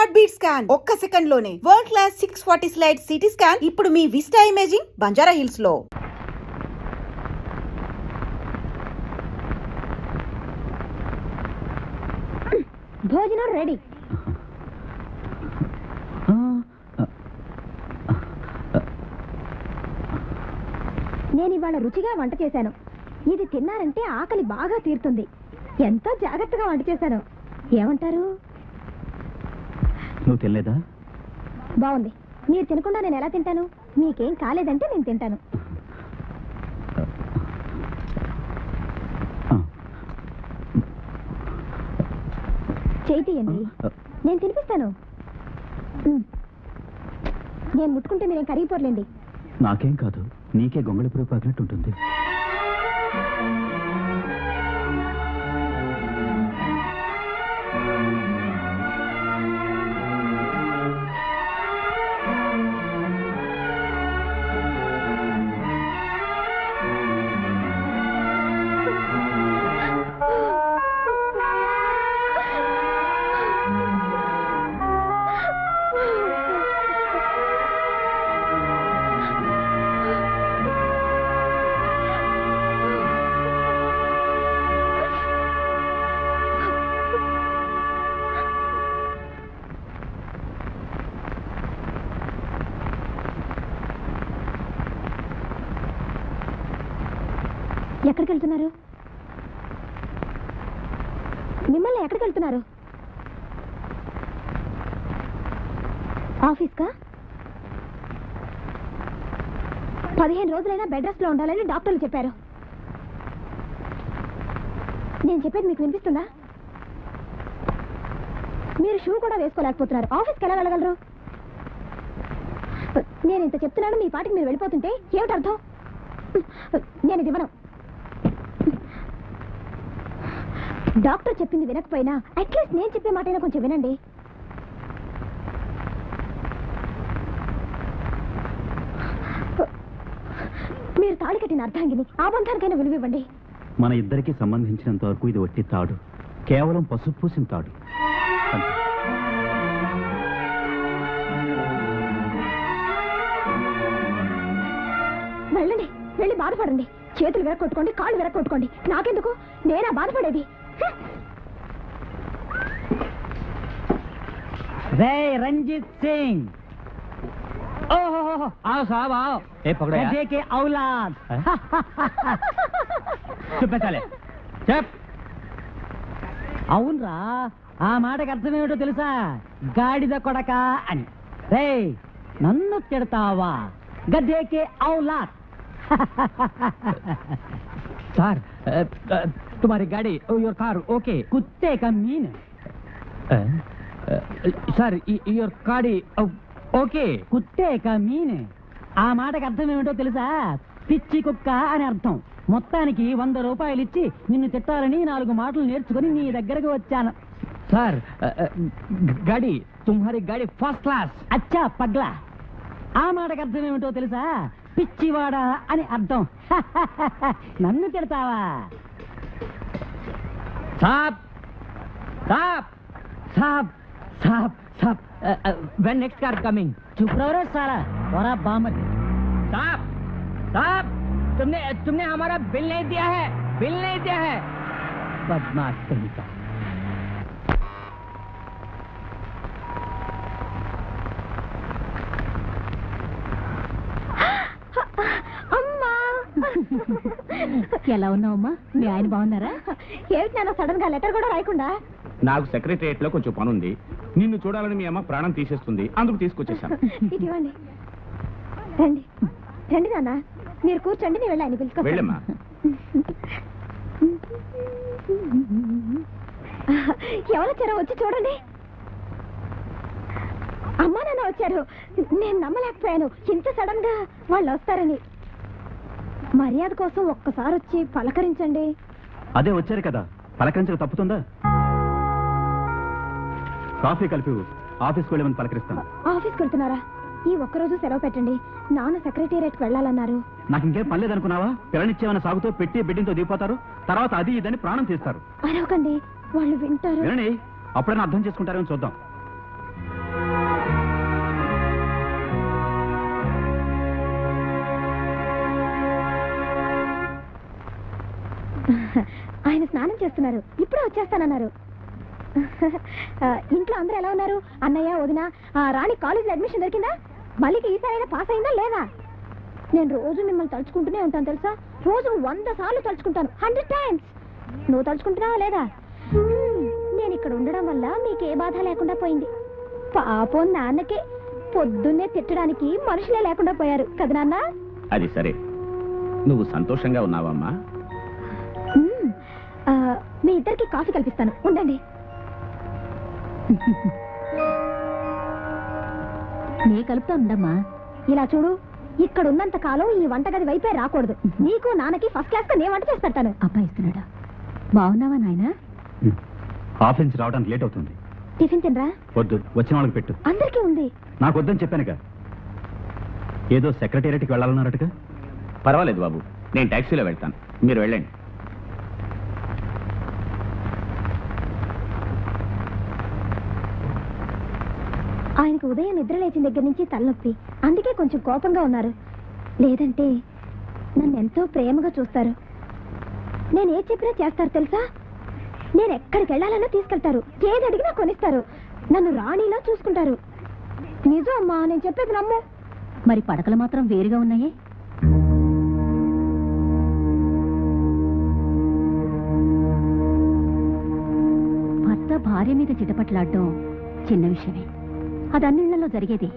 Heart beat scan ఒక్క second లోనే world class 640 slide CT scan ఇప్పుడు మీ విస్టా ఇమేజింగ్ బంజారా హిల్స్ లో. భోజనం రెడీ. నేను ఇవాళ రుచిగా వంట చేశాను. ఇది తిన్నారంటే ఆకలి బాగా తీరుతుంది. ఎంతో జాగ్రత్తగా వంట చేశాను. ఏమంటారు? నువ్వు తినలేదా? బాగుంది. మీరు తినకుండా నేను ఎలా తింటాను? మీకేం కాలేదంటే నేను తింటాను. చేయి తీయండి, నేను తినిపిస్తాను. నేను ముట్టుకుంటే మీరేం కరిగిపోర్లేండి. నాకేం కాదు, నీకే గొంగళి పురుగు పాకినట్టు ఉంటుంది. ఎక్కడికి వెళ్తున్నారు? మిమ్మల్ని ఎక్కడికి వెళ్తున్నారు? ఆఫీస్కా? 15 రోజులైనా బెడ్ రెస్ట్ లో ఉండాలని డాక్టర్లు చెప్పారు. నేను చెప్పేది మీకు వినిపిస్తుందా? మీరు షూ కూడా వేసుకోలేకపోతున్నారు. ఆఫీస్కి ఎలా వెళ్ళగలరు? నేను ఇంత చెప్తున్నాను, మీ పాటికి మీరు వెళ్ళిపోతుంటే ఏమిటి అర్థం? నేను ఇది ఇవ్వను. డాక్టర్ చెప్పింది వినకపోయినా అట్లీస్ట్ నేను చెప్పే మాట అయినా కొంచెం వినండి. మీరు తాళి కట్టిన అర్థాంగిని, ఆ బంధానికైనా విలువివ్వండి. మన ఇద్దరికి సంబంధించినంత వరకు ఇది వట్టి తాడు, కేవలం పసుపు పూసిన తాడు. వెళ్ళండి, వెళ్ళి బాధపడండి. చేతులు విరక్కొట్టుకోండి, కాళ్ళు విరక్కొట్టుకోండి. నాకెందుకు? నేనా బాధపడేది? रंजीत सिंह, ओहो आओ साहब आओ. ए पकड़ो यार. गधे के औलाद. चुप चले चुप. అవునరా, ఆ మాటకి అర్థం ఏమిటో తెలుసా? గాడిద కొడక అని. రే, నన్ను తిడతావా? గధేకే ఔలాద్. सर तुम्हारी गाड़ी योर कार ओके. कुत्ते का मीन. सर योर गाड़ी ఓకే. కుత్తే కా మీన్. ఆ మాటకి అర్థం ఏమిటో తెలుసా? పిచ్చి కుక్క అని అర్థం. మొత్తానికి 100 రూపాయలు ఇచ్చి నిన్ను తిట్టాలని 4 మాటలు నేర్చుకుని నీ దగ్గరకు వచ్చాను. సార్ గాడి తుమ్హారీ గాడి ఫస్ట్ క్లాస్. అచ్చా పగ్లా. ఆ మాటకి అర్థం ఏమిటో తెలుసా? పిచ్చివాడా అని అర్థం. నన్ను తిడతావా? సాబ్ సాబ్ సాబ్ సాబ్ साहब when next car coming? चुप रहो रे साला, और आप बामत. साहब साहब तुमने हमारा बिल नहीं दिया है, बिल नहीं दिया है. बदमाश कहीं का. అమ్మా, ఎలా ఉన్నావమ్మా? మీ ఆయన బాగున్నారా? ఏమిటి నాన్న సడన్ గా లెటర్ కూడా రాయకుండా? నాకు సెక్రటరియట్ లో కొంచెం పని ఉంది. నిన్ను చూడాలని మీ అమ్మ ప్రాణం తీసేస్తుంది, అందుకు తీసుకొచ్చేసాను. ఇదివ్వండి. రండి రండి నాన్న, మీరు కూర్చోండి, నేను వెళ్ళి ఆయన పిలుచుకో. వెళ్ళమ్మా. ఎవరొచ్చారో వచ్చి చూడండి. అమ్మా నాన్న వచ్చారు. నేను నమ్మలేకపోయాను ఇంత సడన్ గా వాళ్ళు వస్తారని. మర్యాద కోసం ఒక్కసారి వచ్చి పలకరించండి. అదే వచ్చారు కదా, పలకరించక తప్పుతుందా? కాఫీ కలిపి ఆఫీస్కి వెళ్ళమని పలకరిస్తాను. ఆఫీస్కి వెళ్తున్నారా? ఈ ఒక్కరోజు సెలవు పెట్టండి. నాన్న సెక్రటేరియట్కి వెళ్ళాలన్నారు. నాకు ఇంకేం పని లేదనుకున్నావా? పిల్లనిచ్చేమన్న సాగుతో పెట్టి బిడ్డింతో దిగిపోతారు, తర్వాత అది ఇదని ప్రాణం తీస్తారు. అరవకండి, వాళ్ళు వింటారు. వినండి, అప్పుడైనా అర్థం చేసుకుంటారని చూద్దాం. ఆయన స్నానం చేస్తున్నారు, ఇప్పుడే వచ్చేస్తానన్నారు. ఇంట్లో అందరూ ఎలా ఉన్నారు? అన్నయ్య, వదిన, రాణి కాలేజీలో అడ్మిషన్ దొరికిందా? మళ్ళీకి ఈసారి పాస్ అయిందా లేదా? నేను రోజు మిమ్మల్ని తలుచుకుంటూనే ఉంటాను తెలుసా. రోజు 100 సార్లు తలుచుకుంటాను, 100 టైమ్స్. నువ్వు తలుచుకుంటున్నావా లేదా? నేను ఇక్కడ ఉండడం వల్ల మీకు ఏ బాధ లేకుండా పోయింది. పాపం నాన్నకే పొద్దున్నే తిట్టడానికి మనుషులే లేకుండా పోయారు కదా నాన్న. అది సరే, నువ్వు సంతోషంగా ఉన్నావమ్మా? మీ ఇద్దరికి కాఫీ కల్పిస్తాను, ఉండండి. నే కలుపుతా ఉండమ్మా. ఇలా చూడు, ఇక్కడ ఉన్నంత కాలం ఈ వంటగది వైపే రాకూడదు. నీకు నాన్నకి ఫస్ట్ క్లాస్ గా నేను వంట చేసి పెడతాను. అబ్బాయి ఇస్తున్నాడా? బాగున్నావా నాయన? ఆఫీస్ నుంచి రావడానికి లేట్ అవుతుంది. టిఫిన్ తినరా? వద్దు, వచ్చిన వాళ్ళకి పెట్టు. అందరికీ ఉంది. నాకు వద్దని చెప్పానుగా. ఏదో సెక్రటేరియట్కి వెళ్ళాలన్నారటగా. పర్వాలేదు బాబు, నేను టాక్సీలో వెళ్తాను, మీరు వెళ్ళండి. ఆయనకు ఉదయం నిద్ర లేచిన దగ్గర నుంచి తలనొప్పి, అందుకే కొంచెం కోపంగా ఉన్నారు. లేదంటే నన్ను ఎంతో ప్రేమగా చూస్తారు. నేను ఏది చెప్పినా చేస్తారు తెలుసా. నేను ఎక్కడికి వెళ్ళాలన్నా తీసుకెళ్తారు, ఏది అడిగినా కొనిస్తారు, నన్ను రాణిలా చూసుకుంటారు. నిజం అమ్మా, నేను చెప్పేది నమ్ము. మరి పడకలు మాత్రం వేరుగా ఉన్నాయే. భర్త భార్య మీద చిటపట్లాడడం చిన్న విషయమే, అది అన్నిళ్లలో జరిగేది.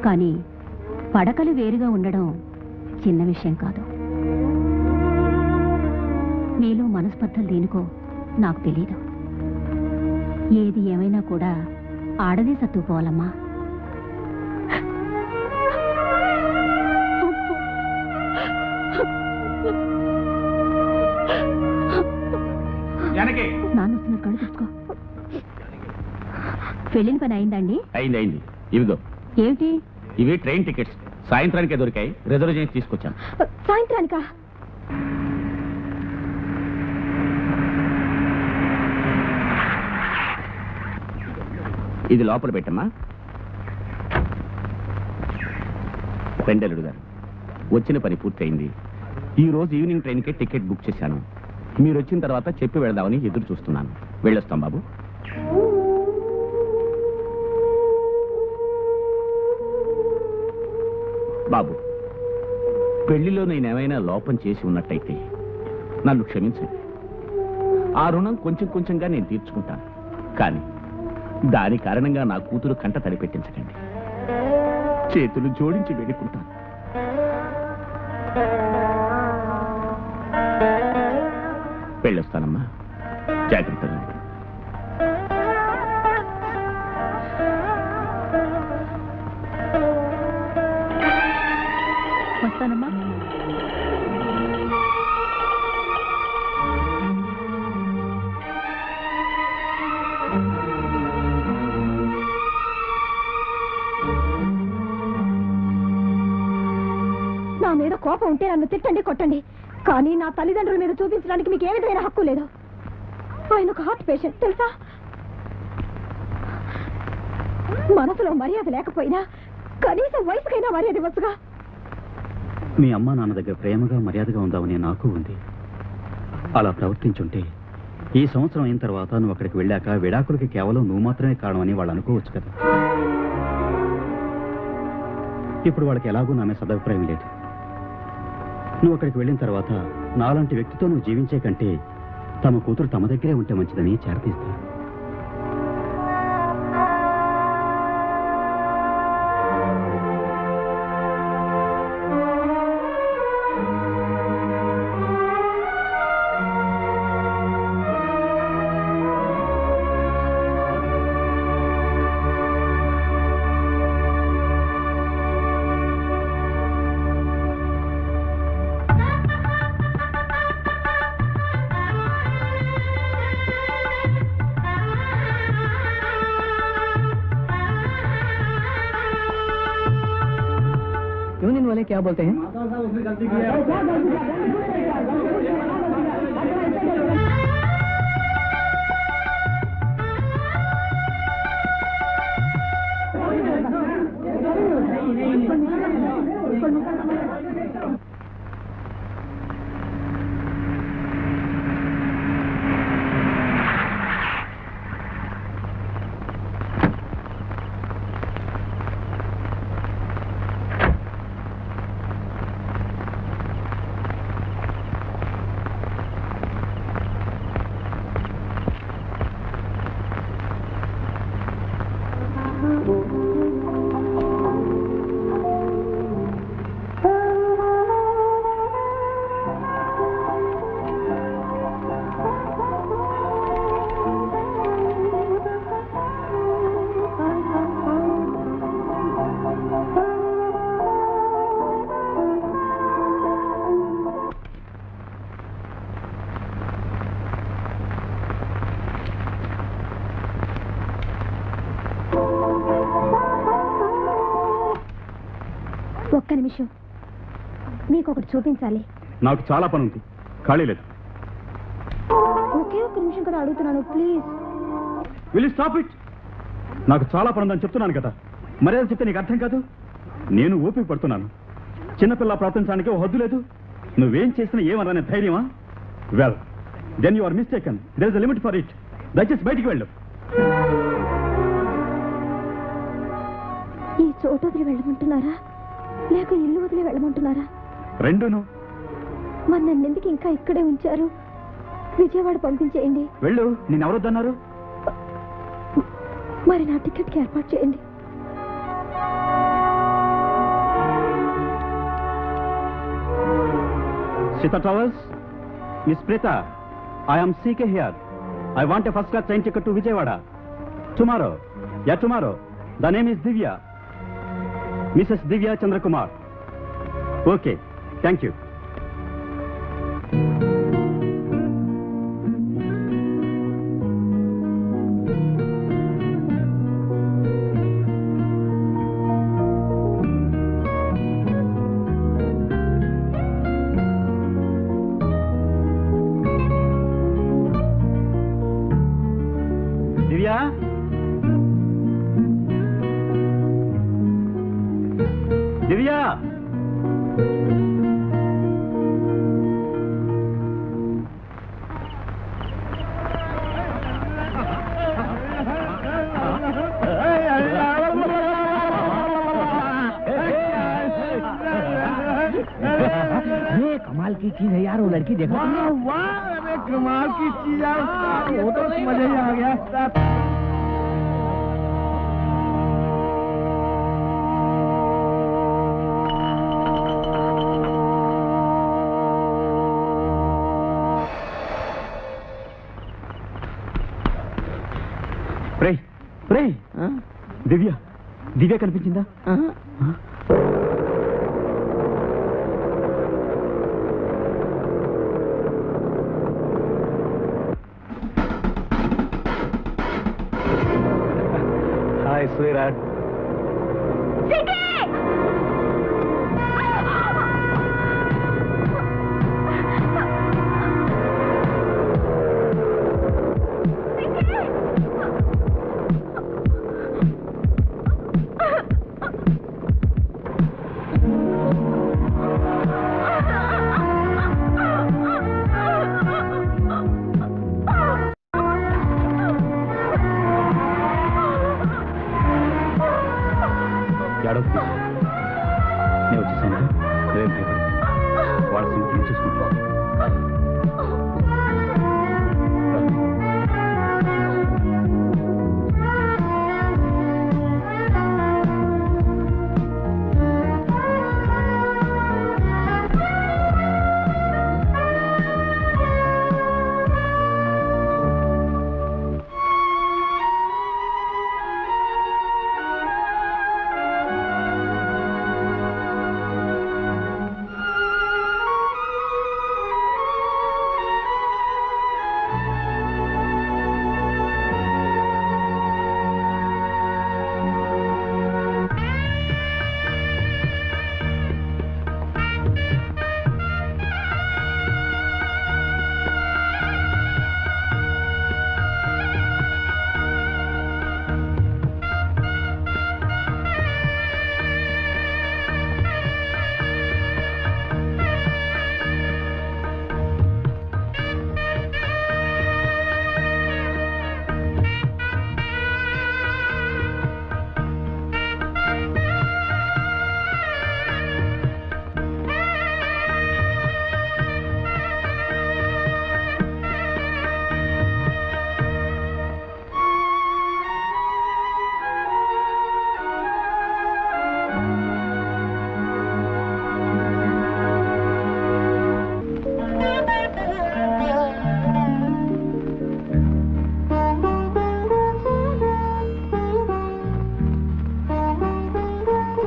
కానీ పడకలు వేరుగా ఉండడం చిన్న విషయం కాదు. మీలో మనస్పర్ధలు దేనికో నాకు తెలీదు. ఏది ఏమైనా కూడా ఆడదే సర్దుకుపోవాలమ్మా. నాన్న వస్తున్నారు, కళ్ళు తీసుకో. వెళ్ళిన పని అయిందండి? అయింది. ఇవిగో. ఏమిటి? ఇవి ట్రైన్ టికెట్స్, సాయంత్రానికే దొరికాయి, రిజర్వ్ చేసి తీసుకొచ్చాను. సాయంత్రానికా? ఇది లోపల పెట్టమ్మా. పెండలుడు గారు, వచ్చిన పని పూర్తయింది. ఈ రోజు ఈవినింగ్ ట్రైన్కే టికెట్ బుక్ చేశాను. మీరు వచ్చిన తర్వాత చెప్పి వెళదామని ఎదురు చూస్తున్నాను. వెళ్ళొస్తాం బాబు. బాబు, పెళ్లిలో నేనేమైనా లోపం చేసి ఉన్నట్టయితే నన్ను క్షమించండి. ఆ రుణం కొంచెం కొంచెంగా నేను తీర్చుకుంటాను. కానీ దాని కారణంగా నా కూతురు కంట తడి పెట్టించకండి. చేతులు జోడించి వేడుకుంటాను. వెళ్ళొస్తానమ్మా, జాగ్రత్తగా. వస్తానమ్మా. నా మీద కోపం ఉంటే నన్ను తిట్టండి, కొట్టండి, కానీ నా తల్లిదండ్రుల మీద చూపించడానికి మీకు ఏ విధమైన హక్కు లేదు. ఆయన ఒక హార్ట్ పేషెంట్ తెలుసా. మనసులో మర్యాద లేకపోయినా కనీసం వయసుకైనా మర్యాద ఇవ్వచ్చుగా. మీ అమ్మా నాన్న దగ్గర ప్రేమగా మర్యాదగా ఉందామని నాకు ఉంది. అలా ప్రవర్తించుంటే ఈ సంవత్సరం అయిన తర్వాత నువ్వు అక్కడికి వెళ్ళాక విడాకులకి కేవలం నువ్వు మాత్రమే కారణమని వాళ్ళు అనుకోవచ్చు కదా. ఇప్పుడు వాళ్ళకి ఎలాగూ నా మీద సదభిప్రాయం లేదు. నువ్వు అక్కడికి వెళ్ళిన తర్వాత నాలాంటి వ్యక్తితో నువ్వు జీవించే కంటే తమ కూతురు తమ దగ్గరే ఉంటే మంచిదని చేరతీస్తారు. यूनियन वाले क्या बोलते हैं? ఒక్క నిమిషం, మీకు ఒకటి చూపించాలి. నాకు చాలా పని ఉంది, ఖాళీ లేదు. ఒకే ఒక్క నిమిషం కూడా అడుగుతున్నాను, ప్లీజ్. Will stop it? నాకు చాలా పని ఉందని చెప్తున్నాను కదా, మర్యాద చెప్తే నీకు అర్థం కాదు. నేను ఓపిక పడుతున్నాను. చిన్నపిల్ల ప్రవర్తించడానికి ఓ హద్దు లేదు. నువ్వేం చేసినా ఏమననే ధైర్యమా? Well then you are mistaken. There is a limit for it. దయచేసి బయటికి వెళ్ళు. ఈ చోటు వదిలి వెళ్ళమంటున్నారా, లేక ఇల్లు వదిలి వెళ్ళమంటున్నారా? రెండును. మరి నన్ను ఎందుకు ఇంకా ఇక్కడే ఉంచారు? విజయవాడ పంపించేయండి. వెళ్ళు. నేనెవరొద్దన్నారు? మరి నా టికెట్కి ఏర్పాటు చేయండి. Sita Towers, Miss Prita, I am CK here. I want a first class train ticket to Vijayawada. Tomorrow. Yeah, tomorrow. The name is Divya. Mrs. Divya Chandrakumar. Okay, thank you. Divya? Divya! ये कमाल की चीज है यार, वो लड़की देखो तुमने? वाह, अरे कमाल की चीज है, वो तो मजा ही आ गया। దివ్య దివ్య కనిపించిందా? హాయ్ స్వీరాట్. నేను వచ్చేసాను. నువ్వేం భయపడకు. వాళ్ళ సంగతి చూసుకుంటాను.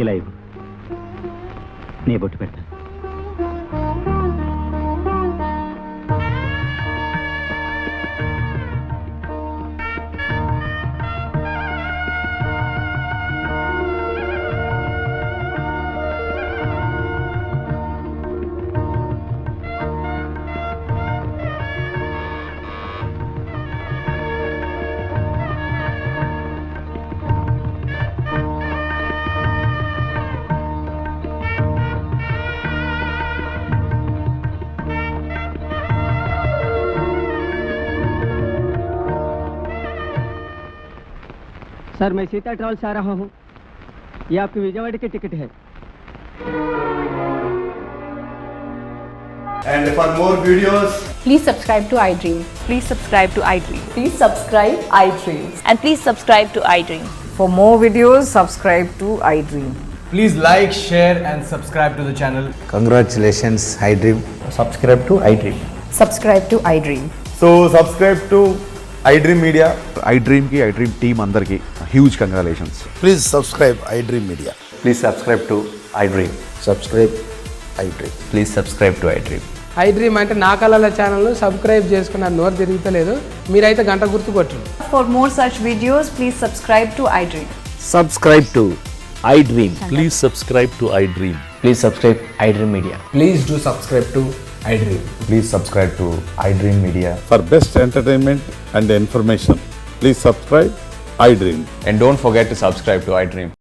ఇలా ఇవ్వు. నీ బొట్టు పెడతా. सर मैं सीता ट्रैवल से आ रहा हूँ, ये आपकी विजयवाड़ा की टिकट है। And for more videos, Please subscribe to iDream. Please subscribe to iDream. Please subscribe iDream. And please subscribe to iDream. For more videos, subscribe to iDream. please like, share and subscribe to the channel. Congratulations, iDream. Subscribe to iDream. Subscribe to iDream. So subscribe to iDream Media. iDream की iDream team अंदर की huge congratulations. Please subscribe iDream Media. Please subscribe to iDream. Subscribe iDream. Please subscribe to iDream. iDream అంటే నా కళల channel subscribe చేసుకున్న నోరు తిరుగుతలేదు, మీరైతే గంట గుర్తు కొట్టండి. For more such videos, please subscribe to iDream. Subscribe to iDream. Please subscribe to iDream. Please subscribe iDream Media. Please do subscribe to iDream. Please subscribe to iDream Media. For best entertainment and information, please subscribe iDream. And don't forget to subscribe to iDream.